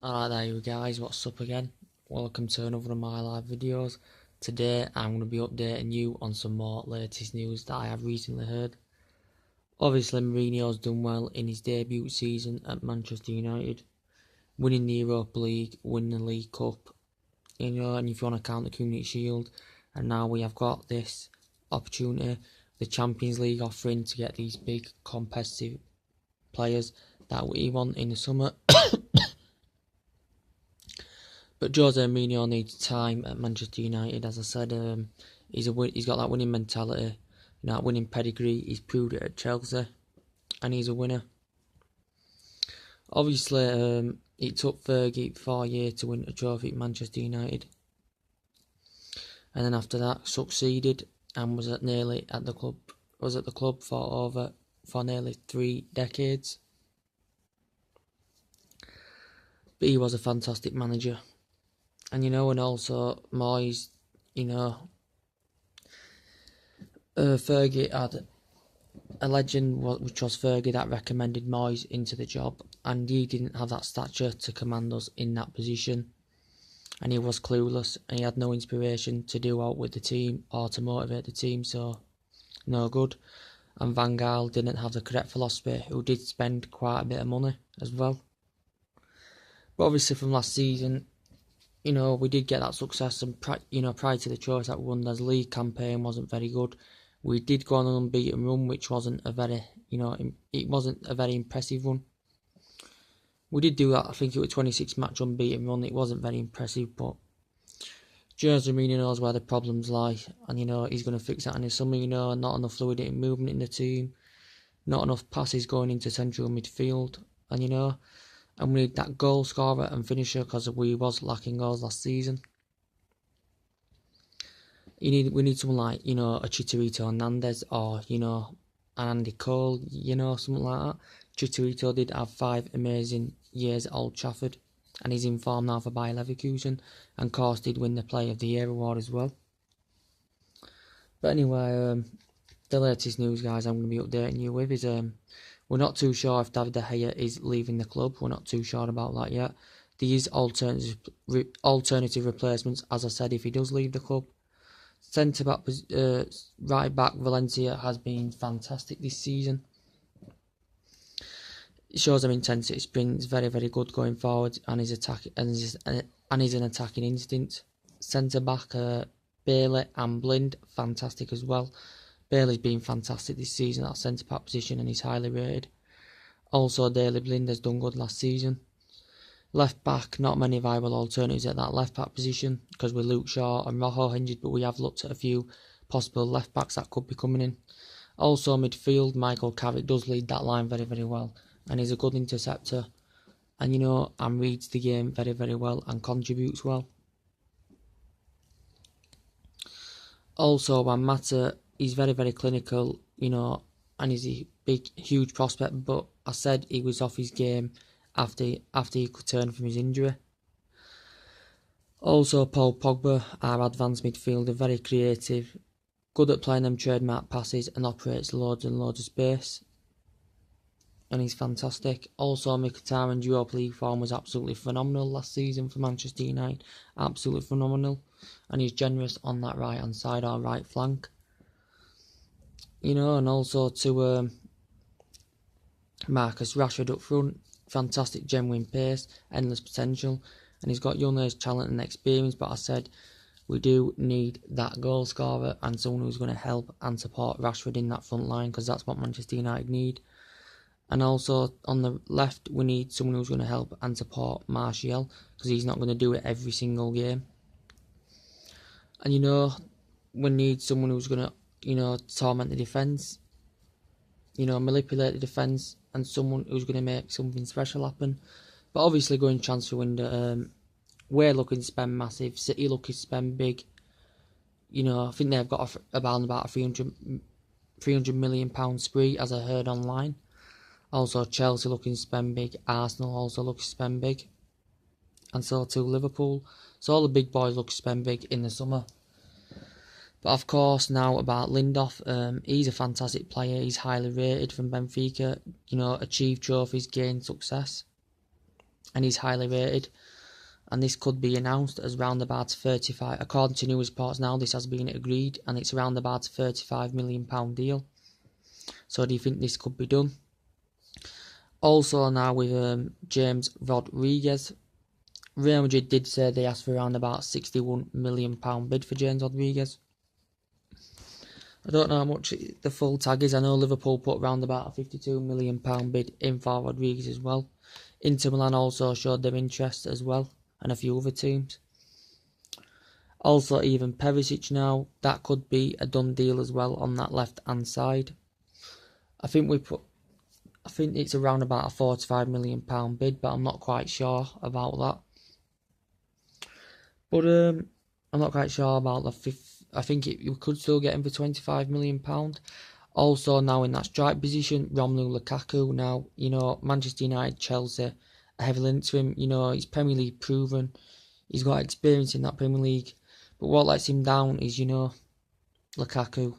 Alright there you guys, what's up again? Welcome to another of my live videos. Today I'm going to be updating you on some more latest news that I have recently heard. Obviously Mourinho's done well in his debut season at Manchester United, winning the Europa League, winning the League Cup, and if you want to count the Community Shield, and now we have got this opportunity, the Champions League offering to get these big competitive players that we want in the summer. But Jose Mourinho needs time at Manchester United. As I said, he's got that winning mentality, that winning pedigree. He's proved it at Chelsea, and he's a winner. Obviously, it took Fergie 4 years to win a trophy at Manchester United, and then after that, succeeded and was at the club for nearly 3 decades. But he was a fantastic manager. And and also Moyes, Fergie had a legend, which was Fergie, that recommended Moyes into the job, and he didn't have that stature to command us in that position, and he was clueless, and he had no inspiration to do out with the team or to motivate the team, so no good. And Van Gaal didn't have the correct philosophy, who did spend quite a bit of money as well. But obviously from last season, we did get that success, and prior to the trophies that we won, the league campaign wasn't very good. We did go on an unbeaten run, which wasn't a very, it wasn't a very impressive run. We did do that, I think it was 26 match unbeaten run. It wasn't very impressive, but Jose Mourinho knows where the problems lie, and he's going to fix that in the summer. Not enough fluidity and movement in the team, not enough passes going into central midfield, and we need that goal scorer and finisher, because we was lacking goals last season. We need someone like, a Chicharito Hernandez, or, an Andy Cole, something like that. Chicharito did have 5 amazing years at Old Trafford, and he's in form now for Bayer Leverkusen, and of course did win the Player of the Year award as well. But anyway, the latest news, guys, I'm going to be updating you with is, we're not too sure if David De Gea is leaving the club. We're not too sure about that yet. There is alternative replacements, as I said, if he does leave the club. Centre-back, right-back Valencia has been fantastic this season. It shows him intensity, sprint, very, very good going forward, and his attack and he's an attacking instinct. Centre-back Bailey and Blind, fantastic as well. Bailey's been fantastic this season at that centre-back position, and he's highly rated. Also, Daley Blind has done good last season. Left-back, not many viable alternatives at that left-back position, because with Luke Shaw and Rojo injured, but we have looked at a few possible left-backs that could be coming in. Also, midfield, Michael Carrick does lead that line very, very well, and he's a good interceptor, and and reads the game very, very well and contributes well. Also, matçh, he's very, very clinical, and he's a big, huge prospect, but I said he was off his game after he could turn from his injury. Also, Paul Pogba, our advanced midfielder, very creative, good at playing them trademark passes, and operates loads and loads of space, and he's fantastic. Also, Mkhitaryan's Europa League form was absolutely phenomenal last season for Manchester United, absolutely phenomenal, and he's generous on that right hand side or right flank. And also to Marcus Rashford up front, fantastic genuine pace, endless potential, and he's got young age talent and experience, but I said we do need that goal scorer and someone who's going to help and support Rashford in that front line, because that's what Manchester United need. And also on the left, we need someone who's going to help and support Martial, because he's not going to do it every single game. And we need someone who's going to torment the defence, manipulate the defence, and someone who's going to make something special happen. But obviously, going transfer window, we're looking to spend massive. City looking to spend big. I think they've got about a £300 million spree, as I heard online. Also, Chelsea looking to spend big. Arsenal also looking to spend big, and so too Liverpool. So all the big boys look to spend big in the summer. But of course, now about Lindelof, he's a fantastic player. He's highly rated from Benfica. Achieved trophies, gained success. and he's highly rated. And this could be announced as round about 35. According to news reports now, this has been agreed, and it's around about a £35 million deal. So do you think this could be done? Also now with James Rodriguez, Real Madrid did say they asked for around about £61 million bid for James Rodriguez. I don't know how much the full tag is. I know Liverpool put around about a £52 million bid in for Rodriguez as well. Inter Milan also showed their interest as well, and a few other teams. Also, even Perisic now, that could be a done deal as well on that left-hand side. I think it's around about a £45 million bid, but I'm not quite sure about that. But I'm not quite sure about the fifth. I think you could still get him for £25 million. Also now in that strike position, Romelu Lukaku. Now, you know, Manchester United, Chelsea are heavily linked to him. You know, he's Premier League proven. He's got experience in that Premier League. But what lets him down is, you know, Lukaku.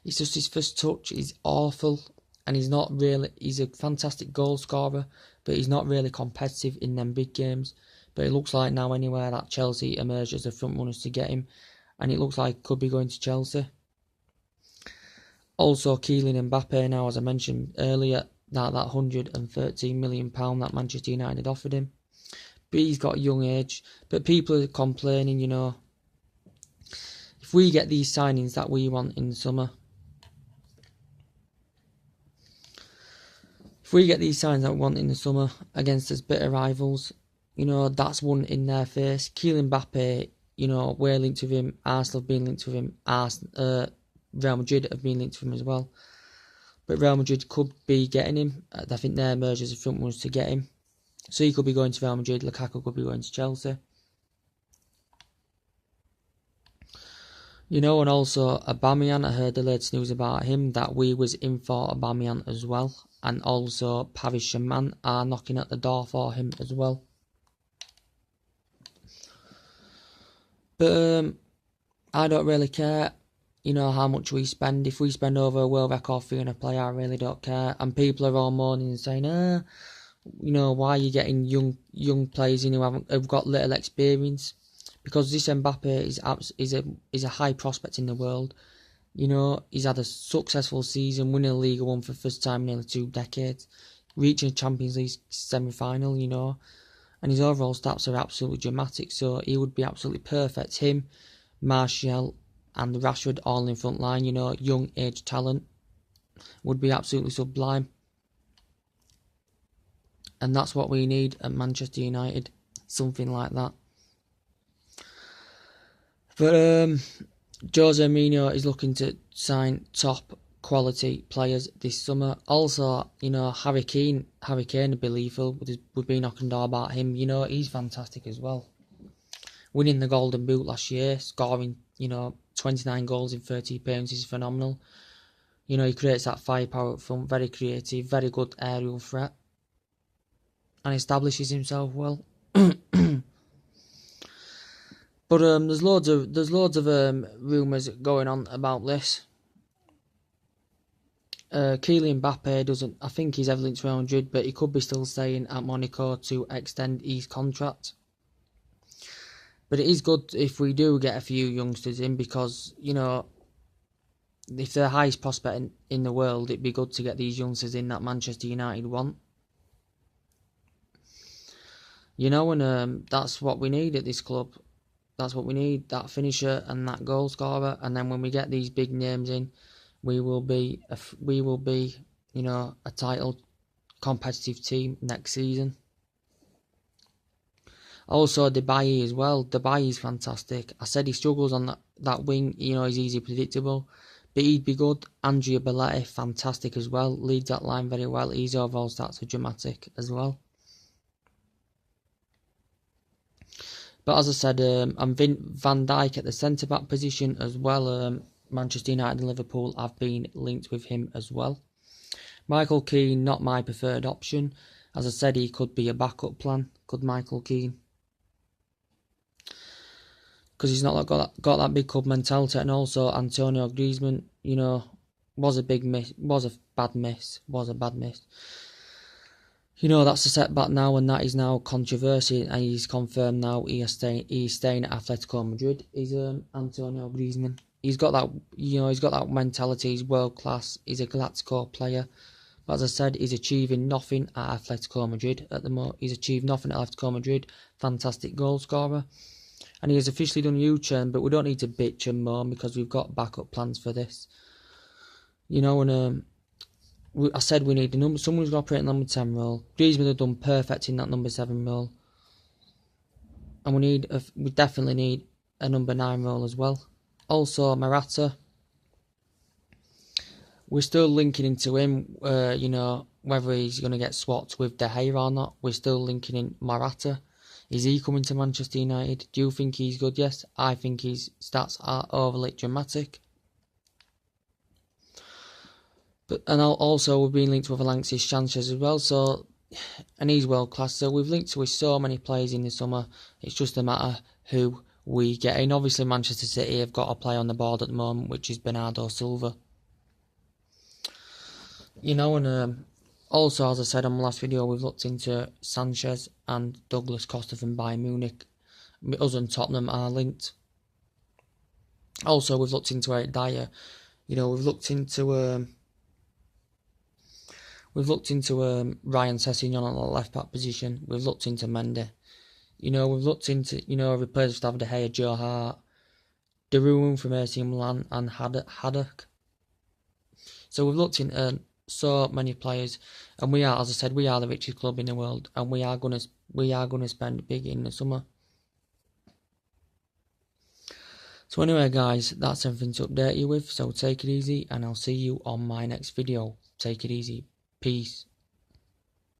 It's just his first touch is awful. And he's a fantastic goal scorer, but he's not really competitive in them big games. But it looks like now anywhere that Chelsea emerge as the front runners to get him. And it looks like could be going to Chelsea. Also, Kylian Mbappe now, as I mentioned earlier, that £113 million that Manchester United had offered him. But he's got a young age. But people are complaining, you know, if we get these signings that we want in the summer, against us bitter rivals, you know, that's one in their face. Kylian Mbappe, you know, we're linked with him. Arsenal have been linked with him. Real Madrid have been linked with him as well. But Real Madrid could be getting him. I think their mergers are front ones to get him. So he could be going to Real Madrid. Lukaku could be going to Chelsea. You know, and also Aubameyang, I heard the latest news about him, that we was in for Aubameyang as well. And also Paris Saint-Germain are knocking at the door for him as well. But I don't really care, you know, how much we spend. If we spend over a world record fee on a player, I really don't care. And people are all moaning and saying, you know, why are you getting young players in who've got little experience? Because this Mbappe is a high prospect in the world. You know, he's had a successful season, winning Ligue 1 for the first time in nearly 2 decades, reaching a Champions League semi-final, you know, and his overall stats are absolutely dramatic, so he would be absolutely perfect. Him, Martial and Rashford all in front line, you know, young age talent, would be absolutely sublime. And that's what we need at Manchester United, something like that. But Jose Mourinho is looking to sign top quality players this summer. Also, you know, Harry Kane would be lethal. We've been knocking door about him. You know, he's fantastic as well. Winning the Golden Boot last year, scoring, you know, 29 goals in 30 appearances is phenomenal. You know, he creates that firepower up front, very creative, very good aerial threat, and establishes himself well. But there's loads of rumours going on about this. Kylian Mbappe I think he's ever linked to Real Madrid, but he could be still staying at Monaco to extend his contract. But it is good if we do get a few youngsters in, because, you know, if they're the highest prospect in the world, it'd be good to get these youngsters in that Manchester United want. You know, and that's what we need at this club. That's what we need, that finisher and that goal scorer. And then when we get these big names in, we will be, you know, a title competitive team next season. Also, Depay as well. Depay is fantastic. I said he struggles on that wing. You know, he's easy predictable, but he'd be good. Andrea Belletti, fantastic as well. Leads that line very well. His overall stats are dramatic as well. But as I said, and Van Dijk at the centre-back position as well. Manchester United and Liverpool have been linked with him as well. Michael Keane, not my preferred option. As I said, he could be a backup plan. Could Michael Keane? Because he's not got that big club mentality. And also Antonio Griezmann, you know, was a bad miss. You know, that's a setback now, and that is now controversy, and he's confirmed now he's staying at Atletico Madrid. He's Antonio Griezmann. He's got that, he's got that mentality. He's world class. He's a Galactico player. But as I said, he's achieving nothing at Atletico Madrid at the moment. He's achieved nothing at Atletico Madrid. Fantastic goal scorer, and he has officially done U-turn. But we don't need to bitch and moan because we've got backup plans for this. And I said we need someone who's going to operate in number 10 role. Griezmann have done perfect in that number 7 role, and we definitely need a number 9 role as well. Also, Morata, we're still linking into him. Whether he's going to get swapped with De Gea or not, we're still linking in Morata. Is he coming to Manchester United? Do you think he's good? Yes, I think his stats are overly dramatic. And also we've been linked with Alexis Sanchez as well, and he's world class. So we've linked with so many players in the summer. It's just a matter who we get in. Obviously, Manchester City have got a player on the board at the moment, which is Bernardo Silva. And also, as I said on my last video, we've looked into Sanchez and Douglas Costa from Bayern Munich. Us and Tottenham are linked. Also, we've looked into Eric Dyer. We've looked into Ryan Sessegnon on the left back position. We've looked into Mendy. We've looked into replaced David De Gea, Joe Hart, Darun from AC Milan, and Haddock. So we've looked into so many players, and we are, as I said, we are the richest club in the world, and we are gonna spend big in the summer. So anyway, guys, that's everything to update you with. So take it easy, and I'll see you on my next video. Take it easy. Peace.